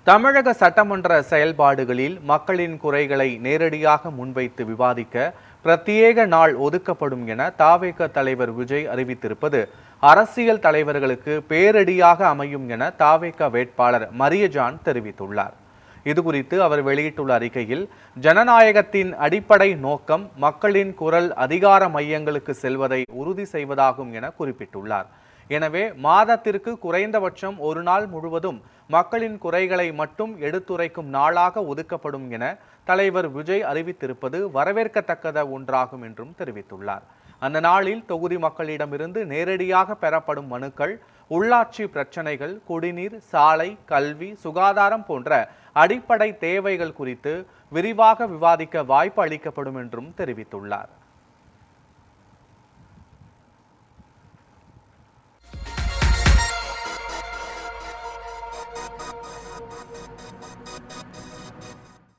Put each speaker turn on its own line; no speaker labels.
தமிழக சட்டமன்ற செயல்பாடுகளில் மக்களின் குறைகளை நேரடியாக முன்வைத்து விவாதிக்க பிரத்யேக நாள் ஒதுக்கப்படும் என தாவேக தலைவர் விஜய் அறிவித்திருப்பது அரசியல் தலைவர்களுக்கு பேரிடியாக அமையும் என தாவேக வேட்பாளர் மரியஜான் தெரிவித்துள்ளார். இதுகுறித்து அவர் வெளியிட்டுள்ள அறிக்கையில், ஜனநாயகத்தின் அடிப்படை நோக்கம் மக்களின் குரல் அதிகார மையங்களுக்கு செல்வதை உறுதி செய்வதாகும் என குறிப்பிட்டுள்ளார். எனவே மாதத்திற்கு குறைந்தபட்சம் ஒரு நாள் முழுவதும் மக்களின் குறைகளை மட்டும் எடுத்துரைக்கும் நாளாக ஒதுக்கப்படும் என தலைவர் விஜய் அறிவித்திருப்பது வரவேற்கத்தக்கத ஒன்றாகும் என்றும் தெரிவித்துள்ளார். அந்த நாளில் தொகுதி மக்களிடமிருந்து நேரடியாக பெறப்படும் மனுக்கள், உள்ளாட்சி பிரச்சனைகள், குடிநீர், சாலை, கல்வி, சுகாதாரம் போன்ற அடிப்படை தேவைகள் குறித்து விரிவாக விவாதிக்க வாய்ப்பு அளிக்கப்படும் என்றும் தெரிவித்துள்ளார்.